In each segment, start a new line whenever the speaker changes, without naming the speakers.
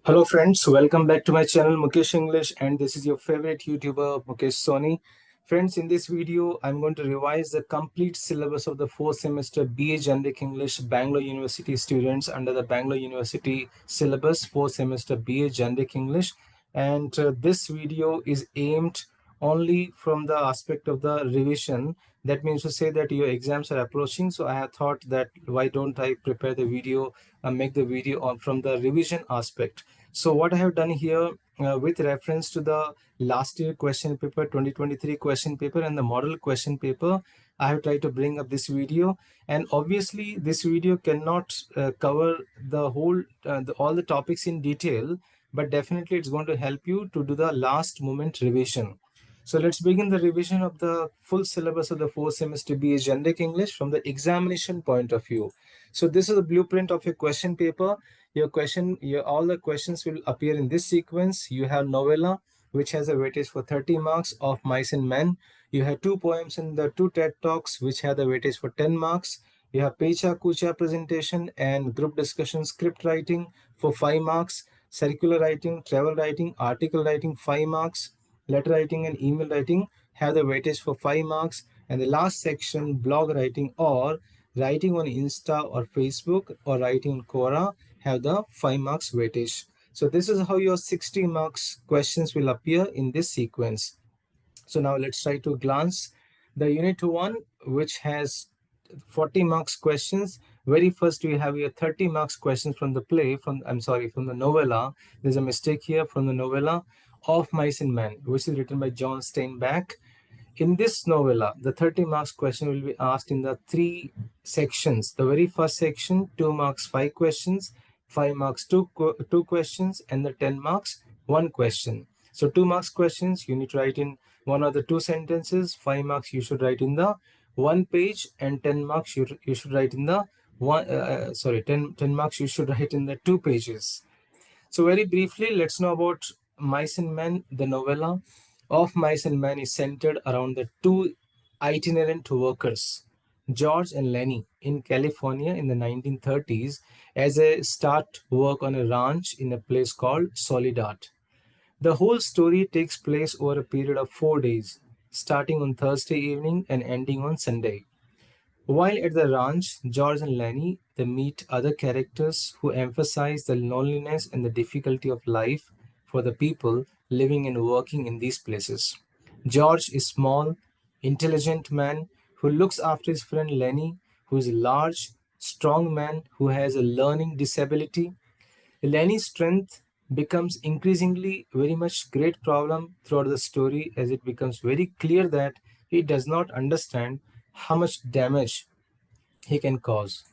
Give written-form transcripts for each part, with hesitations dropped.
Hello friends, welcome back to my channel Mukesh English, and this is your favorite YouTuber Mukesh Soni. Friends, in this video I'm going to revise the complete syllabus of the 4th semester B.A.generic English Bangalore University students under the Bangalore University syllabus 4th semester B.A.generic English, and this video is aimed only from the aspect of the revision. That means to say that your exams are approaching, so I have thought that why don't I prepare the video and make the video on from the revision aspect. So what I have done here, with reference to the last year question paper 2023 question paper and the model question paper, I have tried to bring up this video. And obviously this video cannot cover the whole all the topics in detail, but definitely it's going to help you to do the last moment revision. So let's begin the revision of the full syllabus of the 4th semester B.A.generic English from the examination point of view. So this is a blueprint of your question paper. All the questions will appear in this sequence. You have novella, which has a weightage for 30 marks of Mice and Men. You have two poems in the two TED Talks, which have the weightage for 10 marks. You have Pechakucha presentation and group discussion script writing for 5 marks, circular writing, travel writing, article writing 5 marks, letter writing and email writing have the weightage for 5 marks, and the last section, blog writing or writing on Insta or Facebook or writing on Quora, have the 5 marks weightage. So this is how your 60 marks questions will appear in this sequence. So now let's try to glance the unit 1, which has 40 marks questions. Very first we have your 30 marks questions from the from the novella. There's a mistake here, from the novella Of Mice and Men, which is written by John Steinbeck. In this novella, the 30 marks question will be asked in the 3 sections. The very first section, 2 marks, 5 questions, 5 marks, 2 questions, and the 10 marks, 1 question. So 2 marks questions, you need to write in one of the 2 sentences. 5 marks you should write in the 1 page, and 10 marks you should write in the 10 marks you should write in the 2 pages. So very briefly, let's know about Mice and Men. The novella Of Mice and Men is centered around the 2 itinerant workers, George and Lenny, in California in the 1930s as they start work on a ranch in a place called Soledad. The whole story takes place over a period of 4 days, starting on Thursday evening and ending on Sunday. While at the ranch, George and Lenny they meet other characters who emphasize the loneliness and the difficulty of life for the people living and working in these places. George is a small, intelligent man who looks after his friend Lenny, who is a large, strong man who has a learning disability. Lenny's strength becomes increasingly very much great problem throughout the story, as it becomes very clear that he does not understand how much damage he can cause.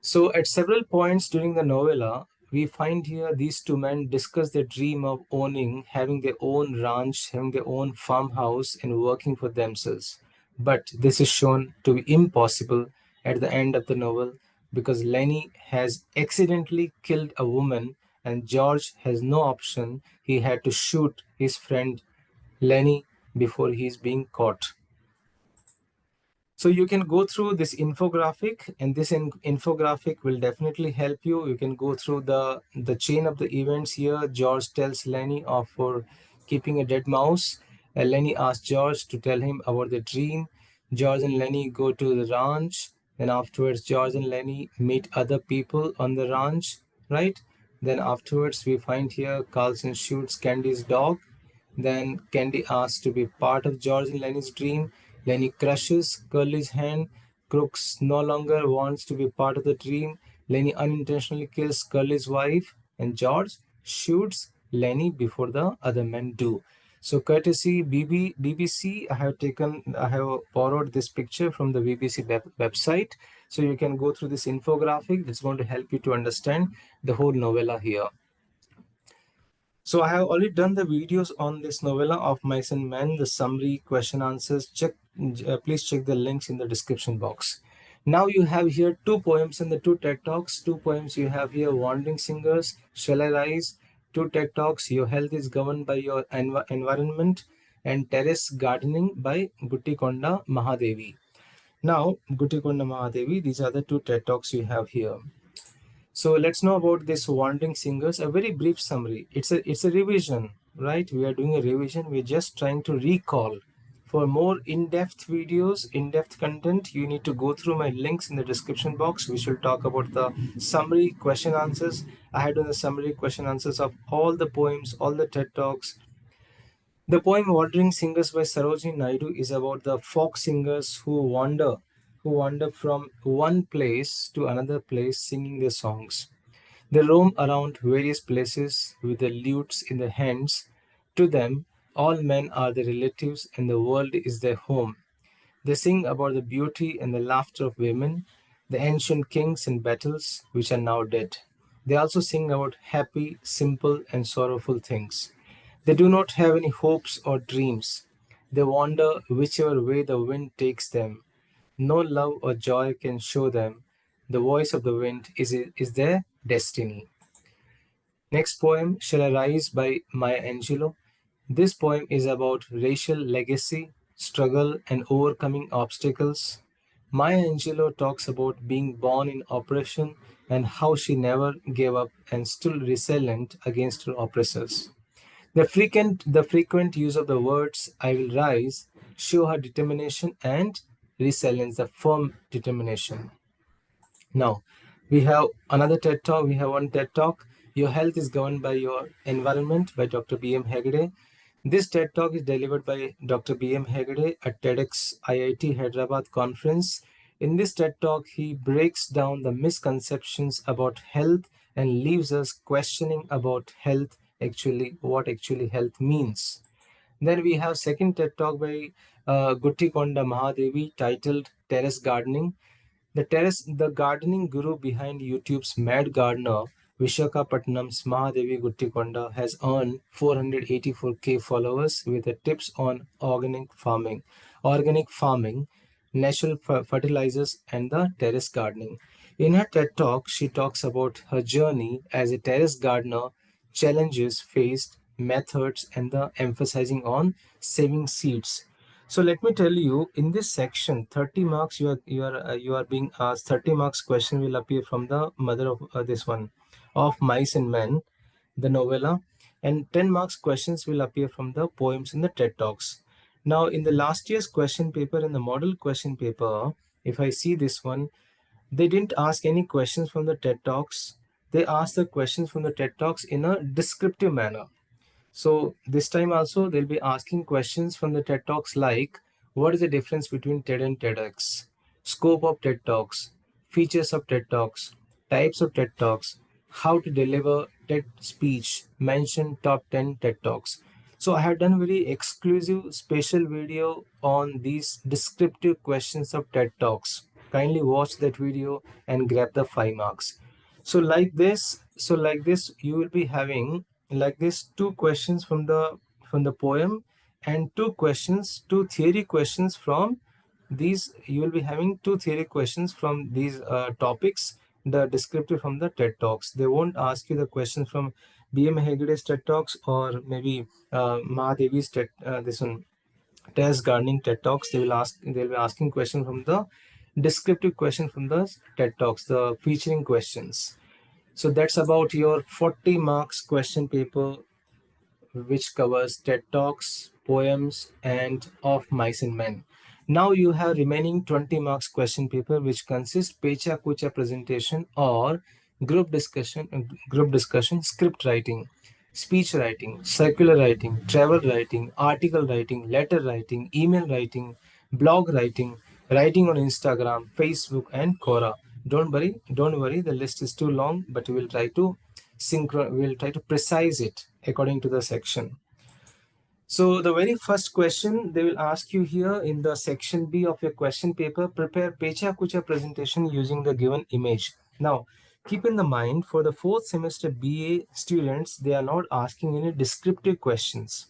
So at several points during the novella, we find here these two men discuss their dream of having their own ranch, having their own farmhouse, and working for themselves. But this is shown to be impossible at the end of the novel because Lenny has accidentally killed a woman and George has no option. He had to shoot his friend Lenny before he is being caught. So you can go through this infographic, and this infographic will definitely help you. You can go through the chain of the events here. George tells Lenny of for keeping a dead mouse. Lenny asks George to tell him about the dream. George and Lenny go to the ranch. Then afterwards, George and Lenny meet other people on the ranch, right? Then afterwards, we find here Carlson shoots Candy's dog. Then Candy asks to be part of George and Lenny's dream. Lenny crushes Curly's hand. Crooks no longer wants to be part of the dream. Lenny unintentionally kills Curly's wife, and George shoots Lenny before the other men do. So courtesy BBC, I have borrowed this picture from the BBC website. So you can go through this infographic. That's going to help you to understand the whole novella here. So I have already done the videos on this novella Of Mice and Men, the summary, question answers. Please check the links in the description box. Now you have here 2 poems in the 2 TED Talks. 2 poems you have here, Wandering Singers, Shall I Rise? 2 TED Talks, Your Health is Governed by Your Environment, and Terrace Gardening by Guttikonda Mahadevi. Now, Guttikonda Mahadevi, these are the 2 TED Talks you have here. So let's know about this wandering singers. A very brief summary. It's a revision, right? We are doing a revision. We're just trying to recall. For more in-depth videos, in-depth content, you need to go through my links in the description box. We should talk about the summary question answers. I had done the summary question answers of all the poems, all the TED Talks. The poem Wandering Singers by Sarojini Naidu is about the folk singers who wander from one place to another place singing their songs. They roam around various places with their lutes in their hands. To them, all men are their relatives and the world is their home. They sing about the beauty and the laughter of women, the ancient kings and battles which are now dead. They also sing about happy, simple, and sorrowful things. They do not have any hopes or dreams. They wander whichever way the wind takes them. No love or joy can show them. The voice of the wind is their destiny. Next poem, Shall I Rise by Maya Angelou. This poem is about racial legacy, struggle, and overcoming obstacles. Maya Angelou talks about being born in oppression and how she never gave up and still resilient against her oppressors. The frequent use of the words "I will rise" show her determination and resilience, the firm determination. Now, we have another TED Talk. We have one TED Talk. Your health is governed by your environment by Dr. B.M.Hegde. This TED Talk is delivered by Dr. B.M.Hegde at TEDx IIT Hyderabad conference. In this TED Talk, he breaks down the misconceptions about health and leaves us questioning about health, actually, what actually health means. Then we have second TED Talk by Guttikonda Mahadevi titled Terrace Gardening. The gardening guru behind YouTube's Mad Gardener, Vishakhapatnam's Mahadevi Guttikonda, has earned 484K followers with the tips on organic farming, natural fertilizers, and the terrace gardening. In her TED Talk, she talks about her journey as a terrace gardener, challenges faced, methods, and the emphasizing on saving seeds. So let me tell you, in this section, 30 marks you are being asked. 30 marks question will appear from the mother of this one, of Mice and Men, the novella, and 10 marks questions will appear from the poems in the TED Talks. Now, in the last year's question paper, in the model question paper, if I see this one, they didn't ask any questions from the TED Talks. They asked the questions from the TED Talks in a descriptive manner. So this time also they'll be asking questions from the TED Talks like what is the difference between TED and TEDx, scope of TED Talks, features of TED Talks, types of TED Talks, how to deliver TED speech, mention top 10 TED Talks. So I have done very exclusive special video on these descriptive questions of TED Talks. Kindly watch that video and grab the 5 marks. So like this you will be having like this two questions from the poem and two theory questions from these. You will be having two theory questions from these topics, the descriptive from the TED Talks. They won't ask you the questions from B.M. Hegde's TED Talks or maybe Mahadevi's TED, this one, Tess Gardening TED Talks. They'll be asking questions from the descriptive question from the TED Talks, the featuring questions. So that's about your 40 marks question paper, which covers TED Talks, poems, and Of Mice and Men. Now you have remaining 20 marks question paper, which consists Pechakucha presentation or group discussion, script writing, speech writing, circular writing, travel writing, article writing, letter writing, email writing, blog writing, writing on Instagram, Facebook, and Quora. Don't worry, the list is too long, but we'll try to precise it according to the section. So the very first question they will ask you here in the section B of your question paper, prepare Pechakucha presentation using the given image. Now, keep in the mind for the fourth semester BA students, they are not asking any descriptive questions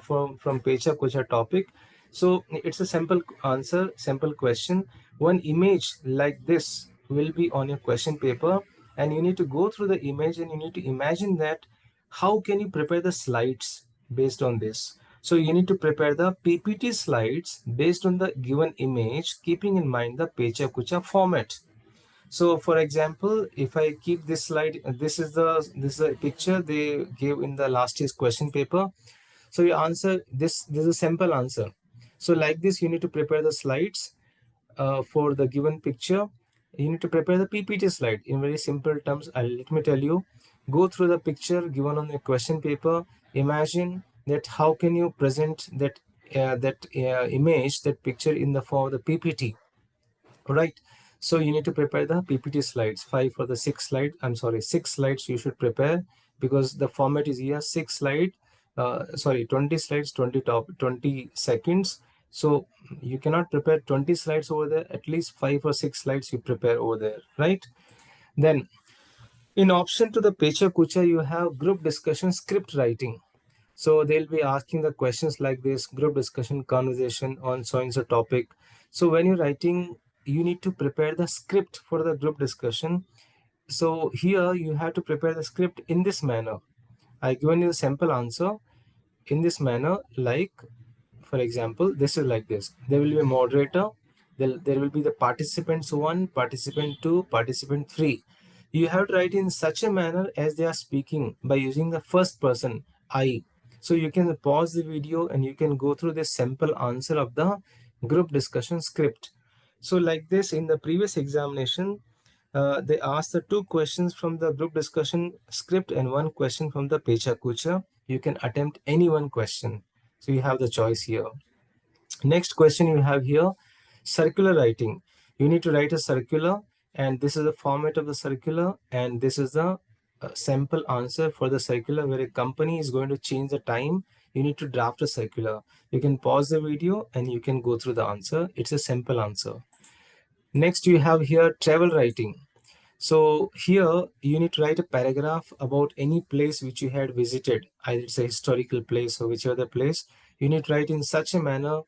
from Pechakucha topic. So it's a simple answer, simple question. One image like this will be on your question paper, and you need to go through the image and you need to imagine that how can you prepare the slides based on this. So you need to prepare the PPT slides based on the given image, keeping in mind the Pechakucha format. So for example, if I keep this slide, this is a picture they gave in the last year's question paper. So you answer this. This is a sample answer. So like this, you need to prepare the slides for the given picture. You need to prepare the PPT slide in very simple terms. Let me tell you. Go through the picture given on the question paper. Imagine that how can you present that image, that picture in the form of the PPT. Right. So you need to prepare the PPT slides, 6 slides you should prepare, because the format is here 20 slides, 20 seconds. So you cannot prepare 20 slides over there, at least 5 or 6 slides you prepare over there, right? Then in option to the Pechakucha, you have group discussion script writing. So they'll be asking the questions like this: group discussion, conversation on so and so topic. So when you're writing, you need to prepare the script for the group discussion. So here you have to prepare the script in this manner. I given you the sample answer in this manner, like for example, this is like this. There will be a moderator. There will be the participants 1, participant 2, participant 3. You have to write in such a manner as they are speaking by using the first person, I. So you can pause the video and you can go through the sample answer of the group discussion script. So like this, in the previous examination, they asked the 2 questions from the group discussion script and 1 question from the Pechakucha. You can attempt any 1 question. So you have the choice here. Next question you have here, circular writing. You need to write a circular, and this is the format of the circular, and this is the sample answer for the circular where a company is going to change the time. You need to draft a circular. You can pause the video and you can go through the answer. It's a simple answer. Next you have here travel writing. So here you need to write a paragraph about any place which you had visited, either it's a historical place or whichever place. You need to write in such a manner.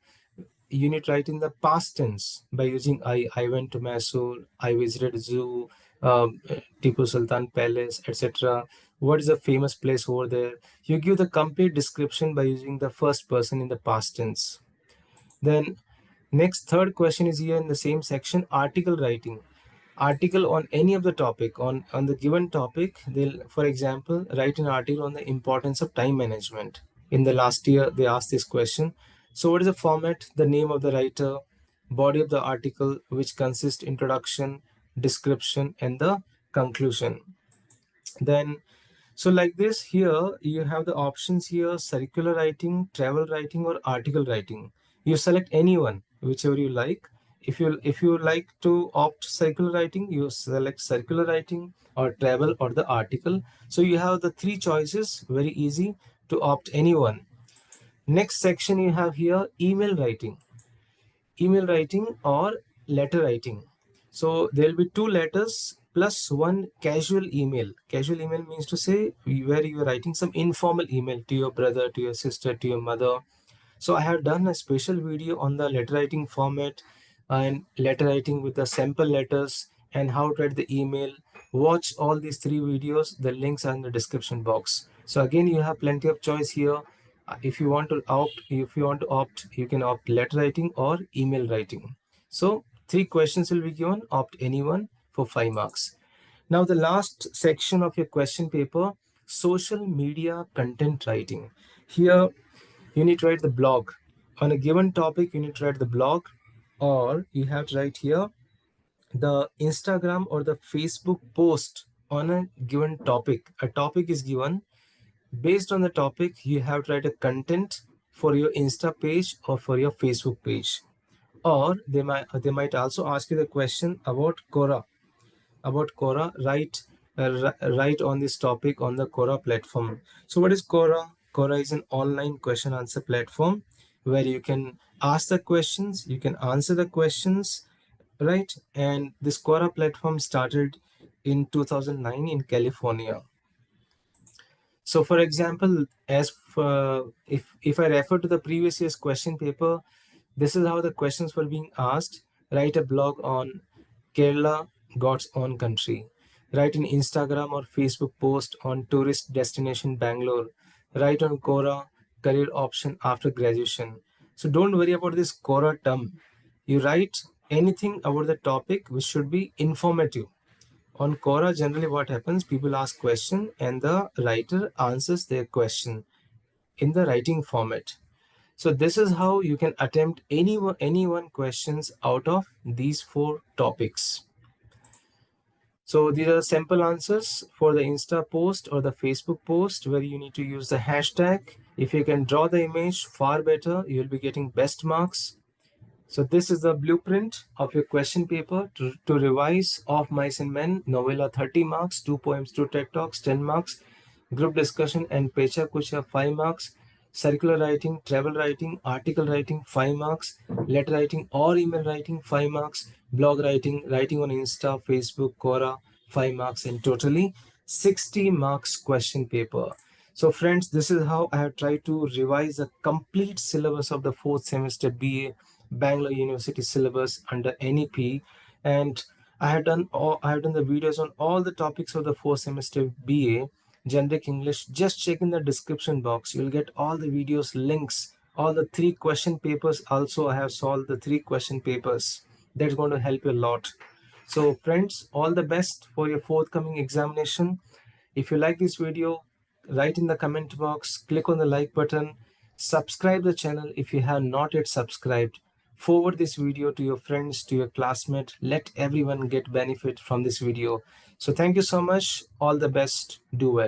You need to write in the past tense by using I. I went to Mysore. I visited zoo, Tipu Sultan Palace, etc. What is the famous place over there? You give the complete description by using the first person in the past tense. Then next third question is here in the same section, article writing. Article on any of the topic, on the given topic, they'll, for example, write an article on the importance of time management. In the last year they asked this question. So what is the format? The name of the writer, body of the article, which consists introduction, description, and the conclusion. Then so like this, here you have the options here: circular writing, travel writing, or article writing. You select any one, whichever you like. If you like to opt circular writing, you select circular writing or travel or the article. So you have the 3 choices, very easy to opt any one. Next section you have here, email writing or letter writing. So there will be 2 letters plus 1 casual email. Casual email means to say where you are writing some informal email to your brother, to your sister, to your mother. So I have done a special video on the letter writing format and letter writing with the sample letters and how to write the email. Watch all these 3 videos. The links are in the description box. So again, you have plenty of choice here. If you want to opt, you can opt letter writing or email writing. So 3 questions will be given. Opt anyone for 5 marks. Now the last section of your question paper, social media content writing. Here you need to write the blog on a given topic. You need to write the blog, or you have to write here the Instagram or the Facebook post on a given topic. A topic is given. Based on the topic, you have to write a content for your Insta page or for your Facebook page. Or they might also ask you the question about Quora. Write on this topic on the Quora platform. So what is Quora? Quora is an online question answer platform where you can ask the questions, you can answer the questions, right? And this Quora platform started in 2009 in California. So for example, if I refer to the previous year's question paper, this is how the questions were being asked. Write a blog on Kerala, God's own country. Write an Instagram or Facebook post on tourist destination Bangalore. Write on Quora, career option after graduation. So don't worry about this Quora term. You write anything about the topic which should be informative. On Quora, generally what happens, people ask question and the writer answers their question in the writing format. So this is how you can attempt any one questions out of these 4 topics. So these are simple answers for the Insta post or the Facebook post where you need to use the hashtag. If you can draw the image, far better, you'll be getting best marks. So this is the blueprint of your question paper to revise Of Mice and Men, novella 30 marks, 2 poems, 2 TED Talks, 10 marks, group discussion and Pechakucha 5 marks, circular writing, travel writing, article writing 5 marks, letter writing or email writing 5 marks, blog writing, writing on Insta, Facebook, Quora 5 marks, and totally 60 marks question paper. So friends, this is how I have tried to revise the complete syllabus of the 4th semester BA Bangalore University syllabus under NEP, and I have done the videos on all the topics of the 4th semester BA generic English. Just check in the description box. You'll get all the videos, links, all the 3 question papers. Also, I have solved the 3 question papers. That's going to help you a lot. So friends, all the best for your forthcoming examination. If you like this video, write in the comment box, click on the like button, subscribe the channel if you have not yet subscribed. Forward this video to your friends, to your classmates. Let everyone get benefit from this video. So thank you so much. All the best. Do well.